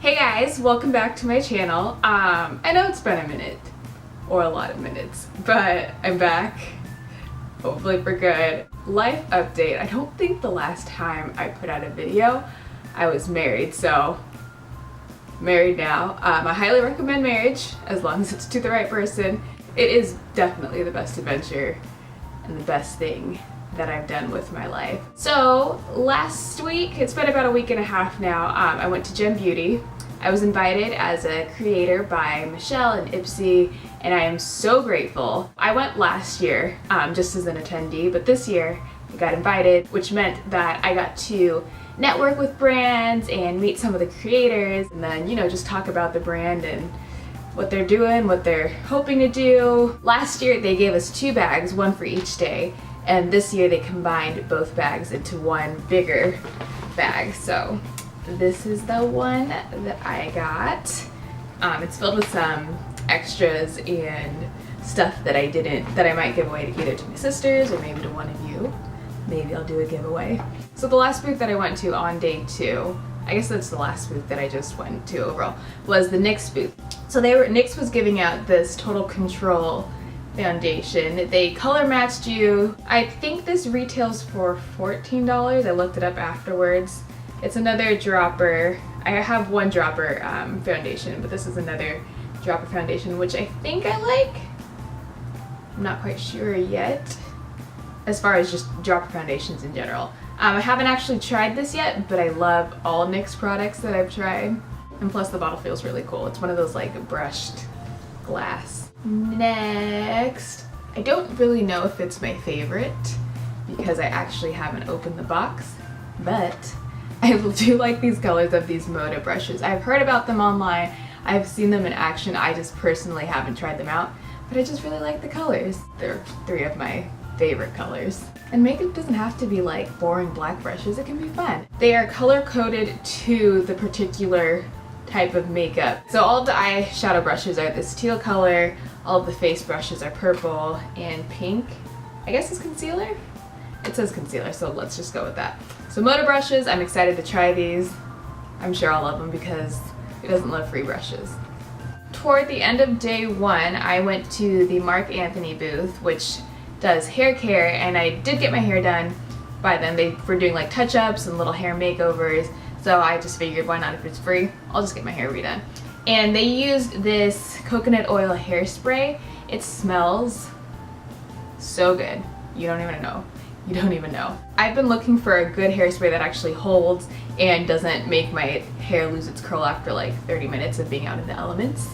Hey guys, welcome back to my channel. I know it's been a minute, or a lot of minutes, but I'm back, hopefully for good. Life update. I don't think the last time I put out a video, I was married, so married now. I highly recommend marriage, as long as it's to the right person. It is definitely the best adventure and the best thing that I've done with my life. So last week, it's been about a week and a half now, I went to Gem Beauty. I was invited as a creator by Michelle and Ipsy, and I am so grateful. I went last year just as an attendee, but this year I got invited, which meant that I got to network with brands and meet some of the creators, and then, you know, just talk about the brand and what they're doing, what they're hoping to do. Last year they gave us 2 bags, one for each day, and this year they combined both bags into one bigger bag. So this is the one that I got. It's filled with some extras and stuff that I might give away to either to my sisters or maybe to one of you. Maybe I'll do a giveaway. So the last booth that I went to on day 2, I guess that's the last booth that I just went to overall, was the NYX booth. So NYX was giving out this Total Control foundation. They color matched you. I think this retails for $14. I looked it up afterwards. It's another dropper. I have one dropper foundation, but this is another dropper foundation, which I think I like. I'm not quite sure yet, as far as just dropper foundations in general. I haven't actually tried this yet, but I love all NYX products that I've tried. And plus the bottle feels really cool. It's one of those like brushed glass. Next, I don't really know if it's my favorite because I actually haven't opened the box, but I do like these colors of these Moda brushes. I've heard about them online, I've seen them in action, I just personally haven't tried them out, but I just really like the colors. They're 3 of my favorite colors. And makeup doesn't have to be like boring black brushes, it can be fun. They are color coded to the particular type of makeup. So all of the eyeshadow brushes are this teal color, all of the face brushes are purple and pink. I guess it's concealer? It says concealer, so let's just go with that. So Moda brushes, I'm excited to try these. I'm sure I'll love them because who doesn't love free brushes? Toward the end of day 1, I went to the Marc Anthony booth, which does hair care, and I did get my hair done by them. They were doing like touch-ups and little hair makeovers, so I just figured why not, if it's free, I'll just get my hair redone. And they used this coconut oil hairspray. It smells so good. You don't even know. You don't even know. I've been looking for a good hairspray that actually holds and doesn't make my hair lose its curl after like 30 minutes of being out in the elements.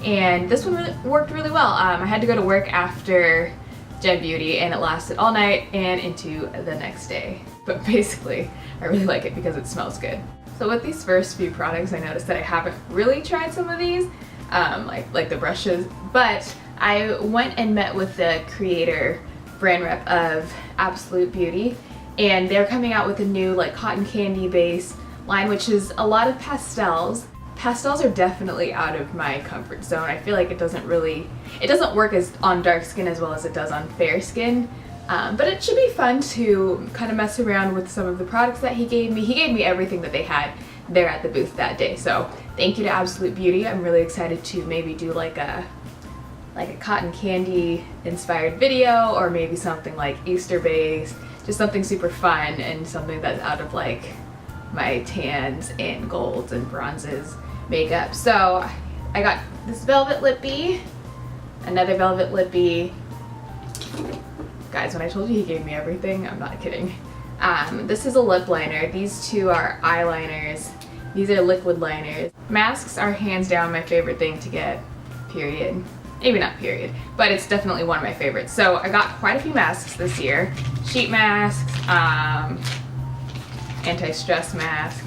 And this one worked really well. I had to go to work after Gem Beauty and it lasted all night and into the next day. But basically, I really like it because it smells good. So with these first few products, I noticed that I haven't really tried some of these, like the brushes, but I went and met with the creator brand rep of Absolute Beauty, and they're coming out with a new like cotton candy base line, which is a lot of pastels. Pastels are definitely out of my comfort zone. I feel like it doesn't work as on dark skin as well as it does on fair skin. But it should be fun to kind of mess around with some of the products that he gave me. He gave me everything that they had there at the booth that day. So thank you to Absolute Beauty. I'm really excited to maybe do like a cotton candy inspired video, or maybe something like Easter base, just something super fun and something that's out of like my tans and golds and bronzes makeup. So I got this velvet lippy, another velvet lippy. Guys, when I told you he gave me everything, I'm not kidding. This is a lip liner. These 2 are eyeliners. These are liquid liners. Masks are hands down my favorite thing to get, period. Maybe not period, but it's definitely one of my favorites. So I got quite a few masks this year. Sheet masks, anti-stress mask,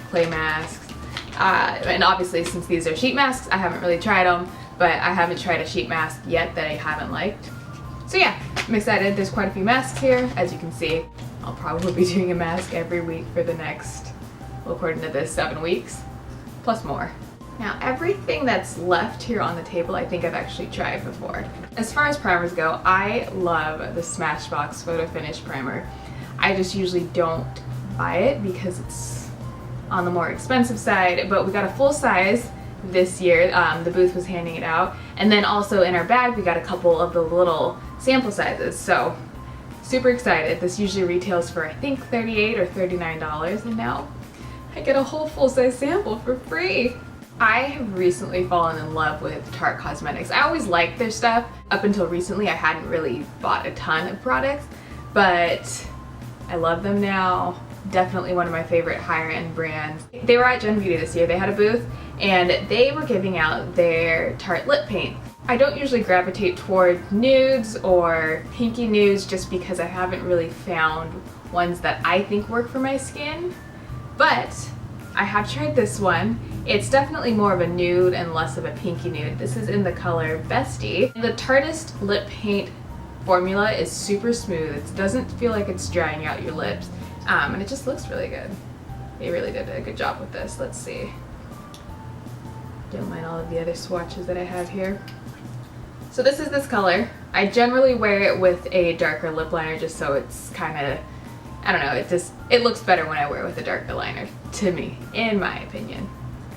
clay masks. And obviously since these are sheet masks, I haven't really tried them, but I haven't tried a sheet mask yet that I haven't liked. So yeah, I'm excited. There's quite a few masks here, as you can see. I'll probably be doing a mask every week for the next, well, according to this, 7 weeks, plus more. Now everything that's left here on the table I think I've actually tried before. As far as primers go, I love the Smashbox Photo Finish Primer. I just usually don't buy it because it's on the more expensive side, but we got a full size this year. The booth was handing it out. And then also in our bag, we got a couple of the little sample sizes. So super excited. This usually retails for I think $38 or $39, and now I get a whole full-size sample for free. I have recently fallen in love with Tarte Cosmetics. I always liked their stuff. Up until recently, I hadn't really bought a ton of products, but I love them now. Definitely one of my favorite higher end brands. They were at Gen Beauty this year. They had a booth and they were giving out their Tarte lip paint. I don't usually gravitate toward nudes or pinky nudes just because I haven't really found ones that I think work for my skin, but I have tried this one. It's definitely more of a nude and less of a pinky nude. This is in the color Bestie. The Tarteist lip paint formula is super smooth. It doesn't feel like it's drying out your lips, and it just looks really good. They really did a good job with this. Let's see. Don't mind all of the other swatches that I have here. So this is this color. I generally wear it with a darker lip liner just so it's kind of, I don't know, it looks better when I wear it with a darker liner, to me, in my opinion.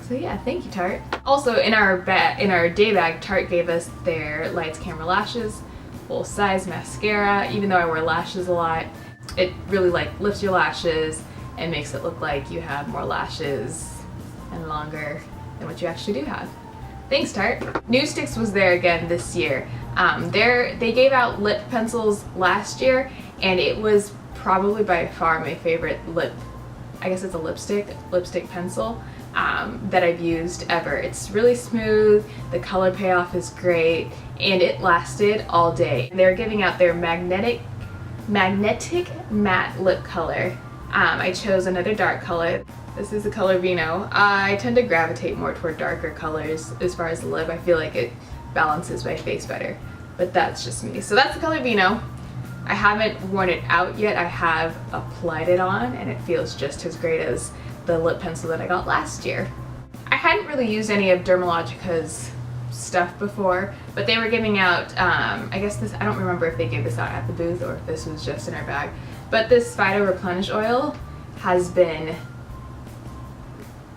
So yeah, thank you, Tarte. Also, in our day bag, Tarte gave us their Lights Camera Lashes, full size mascara. Even though I wear lashes a lot, it really like lifts your lashes and makes it look like you have more lashes and longer than what you actually do have. Thanks, Tarte. Nudestix was there again this year. They gave out lip pencils last year, and it was probably by far my favorite I guess it's a lipstick pencil that I've used ever. It's really smooth, the color payoff is great, and it lasted all day. They're giving out their magnetic matte lip color. I chose another dark color. This is the color Vino. I tend to gravitate more toward darker colors as far as the lip. I feel like it balances my face better, but that's just me. So that's the color Vino. I haven't worn it out yet. I have applied it on and it feels just as great as the lip pencil that I got last year. I hadn't really used any of Dermalogica's stuff before, but they were giving out, I guess I don't remember if they gave this out at the booth or if this was just in our bag, but this Phyto Replenish oil has been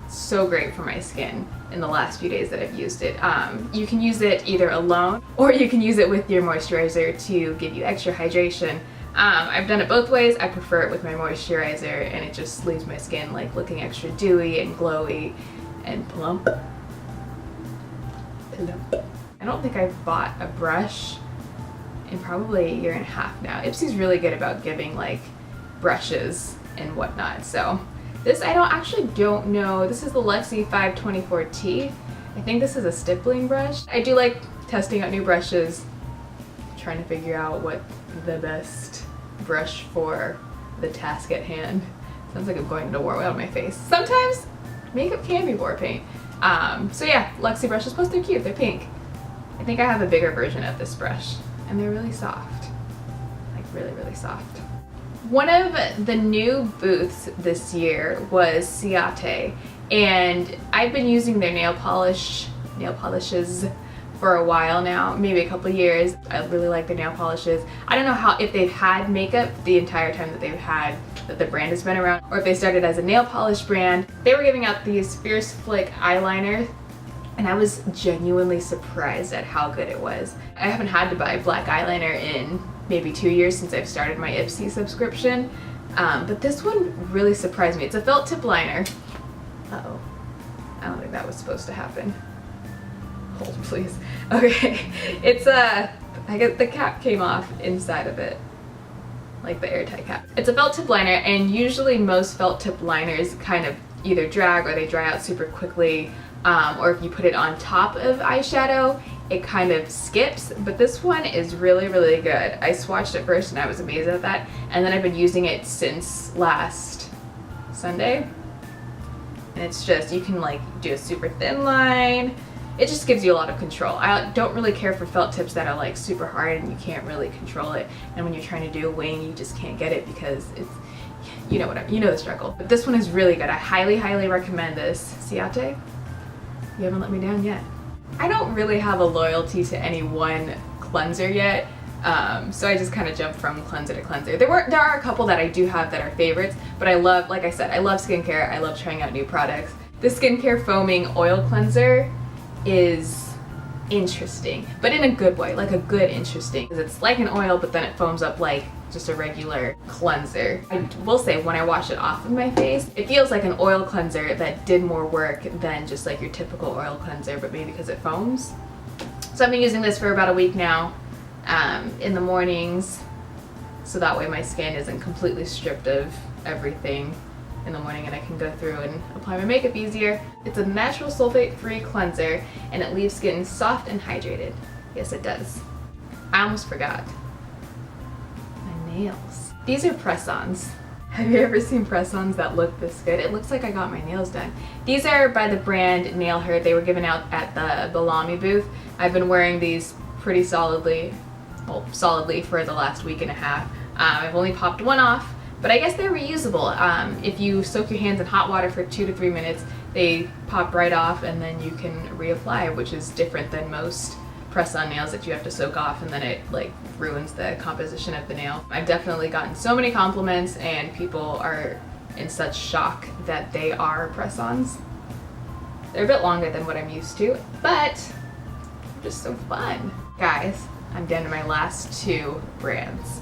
so great for my skin in the last few days that I've used it. You can use it either alone or you can use it with your moisturizer to give you extra hydration. I've done it both ways. I prefer it with my moisturizer, and it just leaves my skin like looking extra dewy and glowy and plump. I don't think I've bought a brush in probably a year and a half now. Ipsy's really good about giving like brushes and whatnot, so this I don't know. This is the Lexi 524T. I think this is a stippling brush. I do like testing out new brushes, trying to figure out what the best brush for the task at hand. Sounds like I'm going to war without my face. Sometimes makeup can be war paint. So yeah, Lexi brushes, plus they're cute, they're pink. I think I have a bigger version of this brush, and they're really soft. Like really, really soft. One of the new booths this year was Ciate, and I've been using their nail polishes for a while now, maybe a couple years. I really like their nail polishes. I don't know if they've had makeup the entire time that the brand has been around, or if they started as a nail polish brand. They were giving out these Fierce Flick eyeliners, and I was genuinely surprised at how good it was. I haven't had to buy black eyeliner in maybe 2 years since I've started my Ipsy subscription, but this one really surprised me. It's a felt tip liner. Uh-oh, I don't think that was supposed to happen. Hold please. Okay, it's I guess the cap came off inside of it, like the airtight cap. It's a felt tip liner, and usually most felt tip liners kind of either drag or they dry out super quickly, or if you put it on top of eyeshadow, it kind of skips, but this one is really, really good. I swatched it first and I was amazed at that, and then I've been using it since last Sunday, and it's just, you can like do a super thin line. It just gives you a lot of control. I don't really care for felt tips that are like super hard and you can't really control it, and when you're trying to do a wing you just can't get it because it's, you know the struggle. But this one is really good. I highly, highly recommend this. Ciate, you haven't let me down yet. I don't really have a loyalty to any one cleanser yet. So I just kind of jumped from cleanser to cleanser. There are a couple that I do have that are favorites, but I love, like I said, I love skincare. I love trying out new products. The Skincare Foaming Oil Cleanser is interesting, but in a good way, like a good interesting. It's like an oil, but then it foams up like just a regular cleanser. I will say when I wash it off of my face, it feels like an oil cleanser that did more work than just like your typical oil cleanser, but maybe because it foams. So I've been using this for about a week now in the mornings, so that way my skin isn't completely stripped of everything in the morning and I can go through and apply my makeup easier. It's a natural sulfate-free cleanser and it leaves skin soft and hydrated. Yes, it does. I almost forgot. My nails. These are press-ons. Have you ever seen press-ons that look this good? It looks like I got my nails done. These are by the brand Nail Her. They were given out at the Balami booth. I've been wearing these pretty solidly for the last week and a half. I've only popped one off, but I guess they're reusable. If you soak your hands in hot water for 2 to 3 minutes, they pop right off and then you can reapply, which is different than most press-on nails that you have to soak off and then it like ruins the composition of the nail. I've definitely gotten so many compliments and people are in such shock that they are press-ons. They're a bit longer than what I'm used to, but just so fun. Guys, I'm down to my last 2 brands.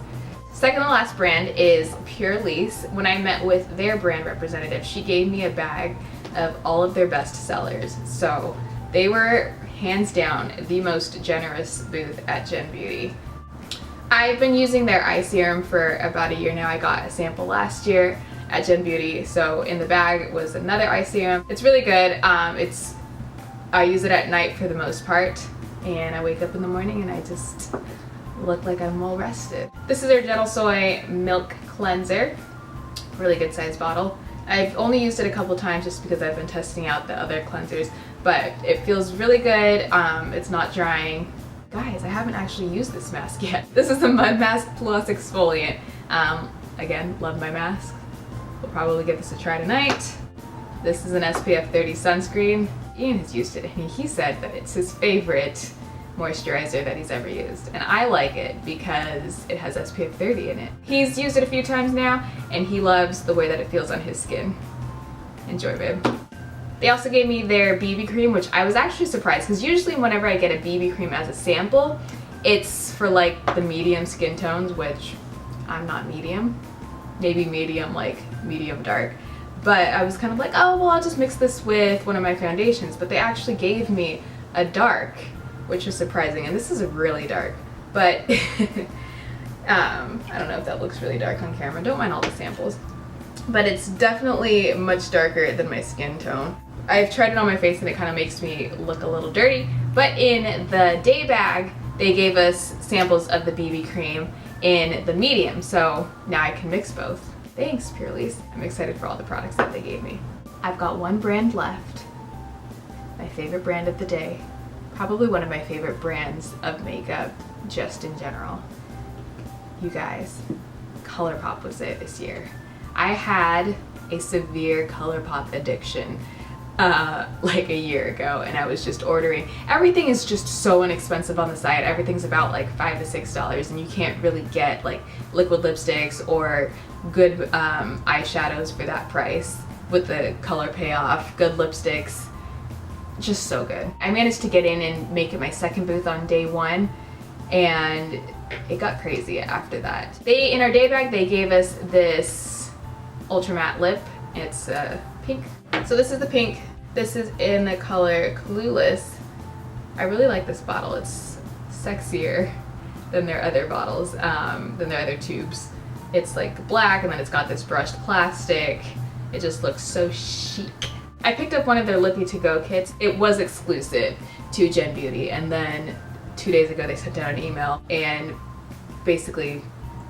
Second to last brand is Purlisse. When I met with their brand representative, she gave me a bag of all of their best sellers. So they were hands down the most generous booth at Gen Beauty. I've been using their eye serum for about a year now. I got a sample last year at Gen Beauty. So in the bag was another eye serum. It's really good. I use it at night for the most part. And I wake up in the morning and I just look like I'm well rested. This is their Gentle Soy Milk Cleanser. Really good size bottle. I've only used it a couple times just because I've been testing out the other cleansers, but it feels really good. It's not drying. Guys, I haven't actually used this mask yet. This is the Mud Mask Plus Exfoliant. Again, love my mask. We'll probably give this a try tonight. This is an SPF 30 sunscreen. Ian has used it and he said that it's his favorite moisturizer that he's ever used, and I like it because it has SPF 30 in it. He's used it a few times now and he loves the way that it feels on his skin. Enjoy, babe. They also gave me their BB cream, which I was actually surprised because usually whenever I get a BB cream as a sample, it's for like the medium skin tones, which I'm not medium. Maybe medium, like medium dark. But I was kind of like, oh, well, I'll just mix this with one of my foundations. But they actually gave me a dark, which was surprising. And this is really dark. But I don't know if that looks really dark on camera. Don't mind all the samples. But it's definitely much darker than my skin tone. I've tried it on my face and it kind of makes me look a little dirty. But in the day bag, they gave us samples of the BB cream in the medium. So now I can mix both. Thanks, Purlisse. I'm excited for all the products that they gave me. I've got one brand left. My favorite brand of the day. Probably one of my favorite brands of makeup, just in general. You guys, ColourPop was there this year. I had a severe ColourPop addiction like a year ago, and I was just ordering. Everything is just so inexpensive on the site. Everything's about like $5 to $6, and you can't really get like liquid lipsticks or good eyeshadows for that price with the color payoff. Good lipsticks, just so good. I managed to get in and make it my second booth on day 1, and it got crazy after that. In our day bag, they gave us this ultra matte lip. It's pink. So this is the pink. This is in the color Clueless. I really like this bottle. It's sexier than their other bottles, than their other tubes. It's like black and then it's got this brushed plastic. It just looks so chic. I picked up one of their Lippy To Go kits. It was exclusive to Gen Beauty, and then 2 days ago they sent out an email and basically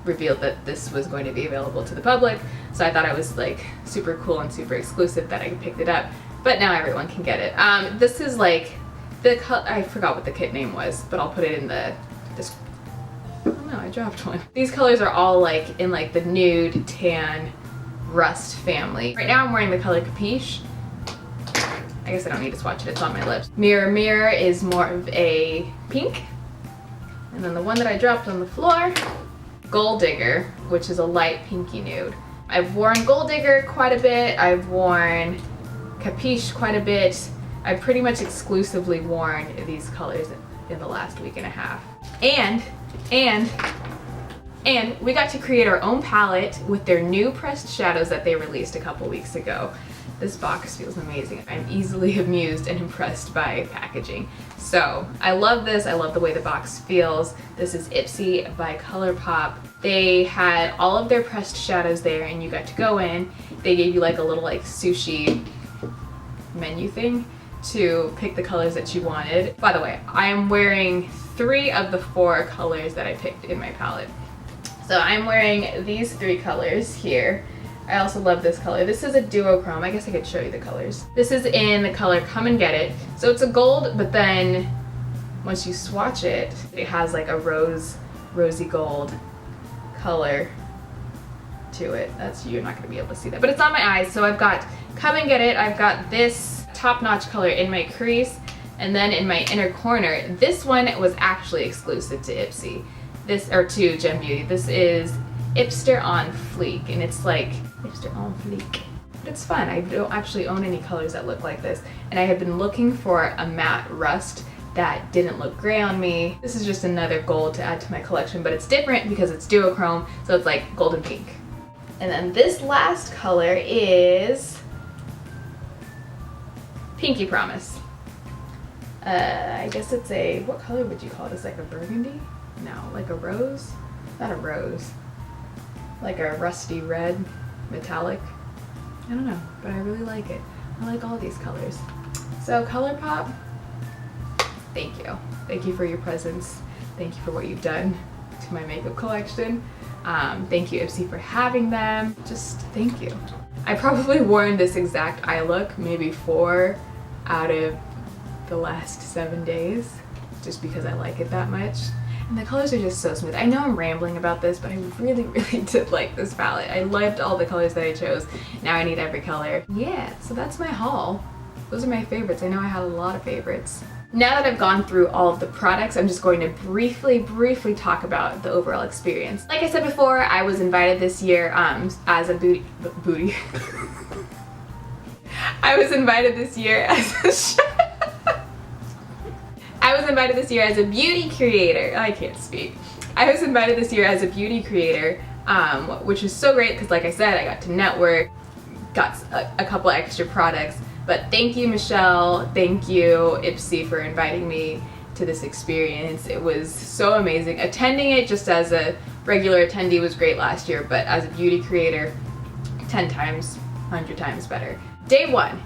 revealed that this was going to be available to the public. So I thought it was like super cool and super exclusive that I picked it up, but now everyone can get it. This is like I forgot what the kit name was, but I'll put it in the oh no, I dropped one. These colors are all like in like the nude, tan, rust family. Right now I'm wearing the color Capiche. I guess I don't need to swatch it, it's on my lips. Mirror Mirror is more of a pink. And then the one that I dropped on the floor, Gold Digger, which is a light pinky nude. I've worn Gold Digger quite a bit. I've worn Capiche quite a bit. I've pretty much exclusively worn these colors in the last week and a half. And we got to create our own palette with their new pressed shadows that they released a couple weeks ago. This box feels amazing. I'm easily amused and impressed by packaging. So I love this. I love the way the box feels. This is Ipsy by ColourPop. They had all of their pressed shadows there and you got to go in. They gave you like a little like sushi menu thing to pick the colors that you wanted. By the way, I am wearing 3 of the 4 colors that I picked in my palette. So I'm wearing these 3 colors here. I also love this color. This is a duochrome. I guess I could show you the colors. This is in the color Come and Get It. So it's a gold, but then once you swatch it, it has like a rosy gold color to it. You're not gonna be able to see that, but it's on my eyes. So I've got Come and Get It. I've got this top-notch color in my crease, and then in my inner corner, this one was actually exclusive to Ipsy. To Gen Beauty. This is Ipster on Fleek, and it's like Ipster on Fleek. But it's fun. I don't actually own any colors that look like this, and I had been looking for a matte rust that didn't look gray on me. This is just another gold to add to my collection, but it's different because it's duochrome, so it's like gold and pink. And then this last color is Pinky Promise. I guess it's what color would you call it? It's like a burgundy? No, like a rose? Not a rose. Like a rusty red, metallic. I don't know, but I really like it. I like all these colors. So ColourPop, thank you. Thank you for your presence. Thank you for what you've done to my makeup collection. Thank you Ipsy for having them. Just thank you. I probably worn this exact eye look maybe 4 out of the last 7 days, just because I like it that much. And the colors are just so smooth. I know I'm rambling about this, but I really, really did like this palette. I loved all the colors that I chose. Now I need every color. Yeah, so that's my haul. Those are my favorites. I know I had a lot of favorites. Now that I've gone through all of the products, I'm just going to briefly talk about the overall experience. Like I said before, I was invited this year as a booty. I was invited this year as a beauty creator. I can't speak. I was invited this year as a beauty creator, which is so great because like I said, I got to network, got a couple extra products. But thank you, Michelle. Thank you, Ipsy, for inviting me to this experience. It was so amazing. Attending it just as a regular attendee was great last year, but as a beauty creator, 10 times, 100 times better. Day one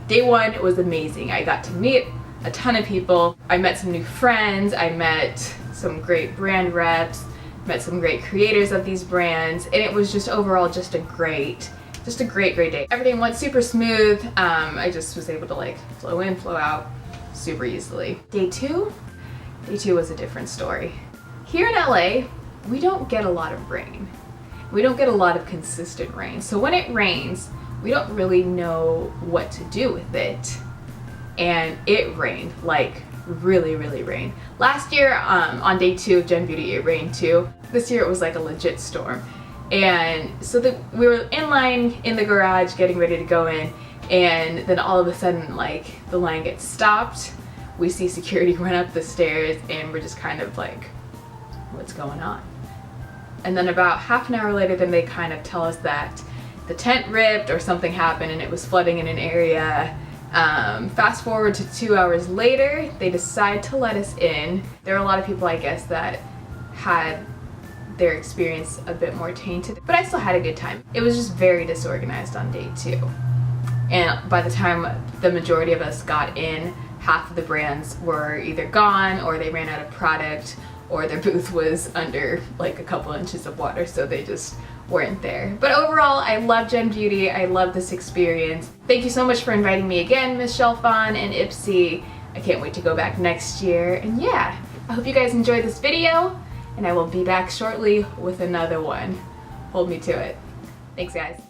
was amazing. I got to meet a ton of people. I met some new friends. I met some great brand reps, met some great creators of these brands, and it was just overall just a great day. Everything went super smooth. I just was able to like flow in, flow out super easily. Day two was a different story. Here in LA, we don't get a lot of rain. We don't get a lot of consistent rain. So when it rains, we don't really know what to do with it. And it rained, like really rained. Last year on day 2 of Gen Beauty, it rained too. This year it was like a legit storm. And so we were in line in the garage getting ready to go in, and then all of a sudden like the line gets stopped. We see security run up the stairs and we're just kind of like, what's going on? And then about half an hour later, then they kind of tell us that the tent ripped or something happened and it was flooding in an area. Fast forward to 2 hours later, they decide to let us in. There are a lot of people, I guess, that had their experience a bit more tainted, but I still had a good time. It was just very disorganized on day 2. And by the time the majority of us got in, half of the brands were either gone or they ran out of product or their booth was under like a couple inches of water, so they just weren't there. But overall, I love Gen Beauty. I love this experience. Thank you so much for inviting me again, Miss Chalfant and Ipsy. I can't wait to go back next year. And yeah, I hope you guys enjoyed this video, and I will be back shortly with another one. Hold me to it. Thanks, guys.